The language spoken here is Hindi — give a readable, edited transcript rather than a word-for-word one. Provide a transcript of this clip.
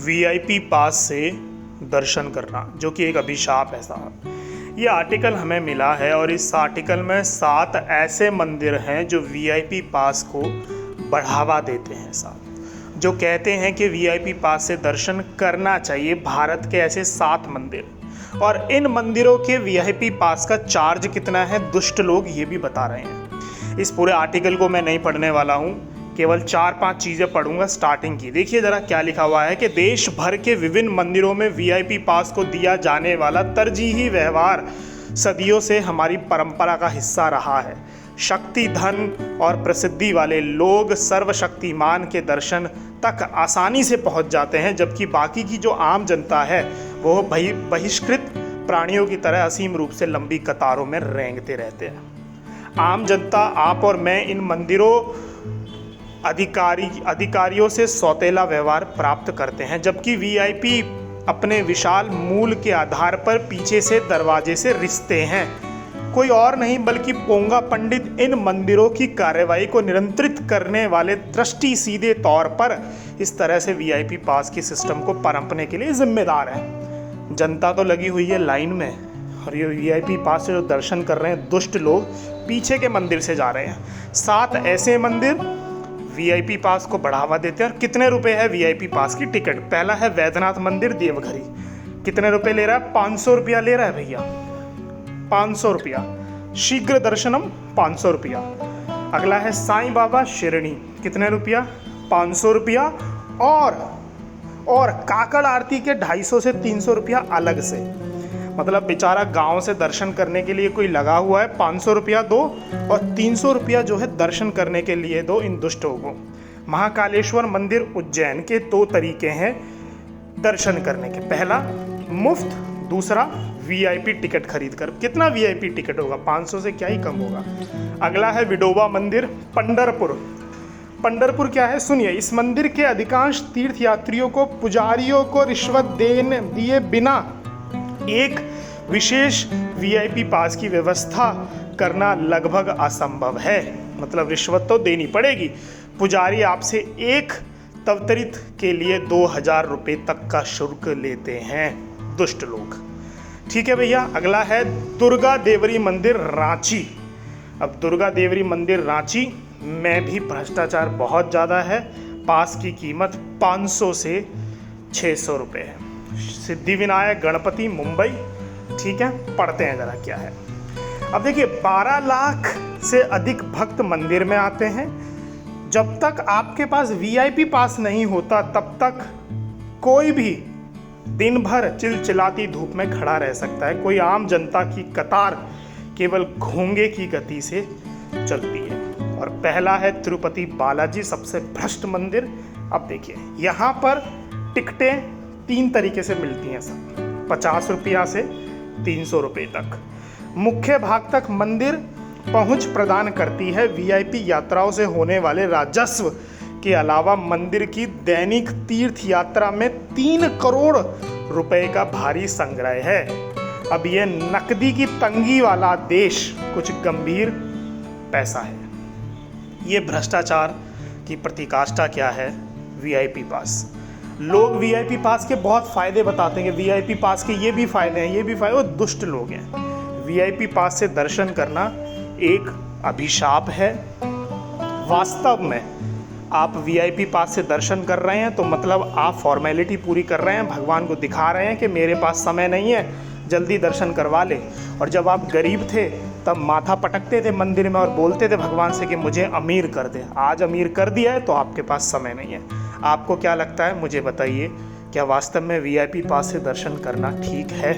वीआईपी पास से दर्शन करना, जो कि एक अभिशाप है साहब। ये आर्टिकल हमें मिला है और इस आर्टिकल में 7 ऐसे मंदिर हैं जो वीआईपी पास को बढ़ावा देते हैं साहब, जो कहते हैं कि वीआईपी पास से दर्शन करना चाहिए। भारत के ऐसे 7 मंदिर, और इन मंदिरों के वीआईपी पास का चार्ज कितना है दुष्ट लोग ये भी बता रहे हैं। इस पूरे आर्टिकल को मैं नहीं पढ़ने वाला हूँ, केवल 4-5 चीज़ें पढ़ूंगा स्टार्टिंग की। देखिए ज़रा क्या लिखा हुआ है कि देश भर के विभिन्न मंदिरों में वीआईपी पास को दिया जाने वाला तरजीही व्यवहार सदियों से हमारी परंपरा का हिस्सा रहा है। शक्ति, धन और प्रसिद्धि वाले लोग सर्वशक्तिमान के दर्शन तक आसानी से पहुंच जाते हैं, जबकि बाकी की जो आम जनता है वो बहिष्कृत प्राणियों की तरह असीम रूप से लंबी कतारों में रेंगते रहते हैं। आम जनता, आप और मैं, इन मंदिरों अधिकारियों से सौतेला व्यवहार प्राप्त करते हैं, जबकि वीआईपी अपने विशाल मूल के आधार पर पीछे से दरवाजे से रिश्ते हैं। कोई और नहीं बल्कि पोंगा पंडित इन मंदिरों की कार्रवाई को नियंत्रित करने वाले दृष्टि सीधे तौर पर इस तरह से वीआईपी पास के सिस्टम को पनपने के लिए जिम्मेदार है। जनता तो लगी हुई है लाइन में, और ये वीआईपी पास से जो दर्शन कर रहे हैं दुष्ट लोग पीछे के मंदिर से जा रहे हैं। 7 ऐसे मंदिर वीआईपी पास को बढ़ावा देते हैं। और कितने रुपए है वीआईपी पास की टिकट? पहला है वैद्यनाथ मंदिर देवघरी, कितने रुपए ले रहा है? 500 रुपया ले रहा है भैया, 500 रुपया। शीघ्र दर्शनम 500 रुपया। अगला है साईं बाबा शिरडी, कितने रुपया? 500 रुपया। और काकड़ आरती के 250 से 300 रुपया अलग से। मतलब बेचारा गांव से दर्शन करने के लिए कोई लगा हुआ है, 500 रुपया दो और 300 रुपया जो है दर्शन करने के लिए दो इन दुष्टों को। महाकालेश्वर मंदिर उज्जैन के 2 तरीके हैं दर्शन करने के। पहला मुफ्त, दूसरा वीआईपी टिकट खरीद कर। कितना वीआईपी टिकट होगा? 500 से क्या ही कम होगा। अगला है विडोबा मंदिर पंढरपुर। पंढरपुर क्या है सुनिए। इस मंदिर के अधिकांश तीर्थयात्रियों को पुजारियों को रिश्वत दिए बिना एक विशेष वीआईपी पास की व्यवस्था करना लगभग असंभव है। मतलब रिश्वत तो देनी पड़ेगी। पुजारी आपसे एक तवतरित के लिए 2000 रुपये तक का शुल्क लेते हैं दुष्ट लोग। ठीक है भैया। अगला है दुर्गा देवरी मंदिर रांची। अब दुर्गा देवरी मंदिर रांची में भी भ्रष्टाचार बहुत ज़्यादा है। पास की कीमत 500 से 600 रुपये है। सिद्धि विनायक गणपति मुंबई, ठीक है, पढ़ते हैं ज़रा क्या है। अब देखिए 12 लाख से अधिक भक्त मंदिर में आते हैं। जब तक आपके पास वीआईपी पास नहीं होता तब तक कोई भी दिन भर चिलचिलाती धूप में खड़ा रह सकता है। कोई आम जनता की कतार केवल घोंगे की गति से चलती है। और पहला है तिरुपति बालाजी, सबसे भ्रष्ट मंदिर। अब देखिए यहाँ पर टिकटें 3 तरीके से मिलती हैं सब, 50 रुपया से 300 रुपये तक। मुख्य भाग तक मंदिर पहुंच प्रदान करती है। वीआईपी यात्राओं से होने वाले राजस्व के अलावा मंदिर की दैनिक तीर्थ यात्रा में 3 करोड़ रुपए का भारी संग्रह है। अब यह नकदी की तंगी वाला देश कुछ गंभीर पैसा है। ये भ्रष्टाचार की प्रतिकाष्ठा क्या है? वीआईपी पास। लोग वीआईपी पास के बहुत फ़ायदे बताते हैं कि वीआईपी पास के ये भी फ़ायदे हैं, ये भी फ़ायदे। वो दुष्ट लोग हैं। वीआईपी पास से दर्शन करना एक अभिशाप है। वास्तव में आप वीआईपी पास से दर्शन कर रहे हैं तो मतलब आप फॉर्मेलिटी पूरी कर रहे हैं, भगवान को दिखा रहे हैं कि मेरे पास समय नहीं है, जल्दी दर्शन करवा ले। और जब आप गरीब थे तब माथा पटकते थे मंदिर में और बोलते थे भगवान से कि मुझे अमीर कर दे। आज अमीर कर दिया है तो आपके पास समय नहीं है। आपको क्या लगता है? मुझे बताइए, क्या वास्तव में वीआईपी पास से दर्शन करना ठीक है?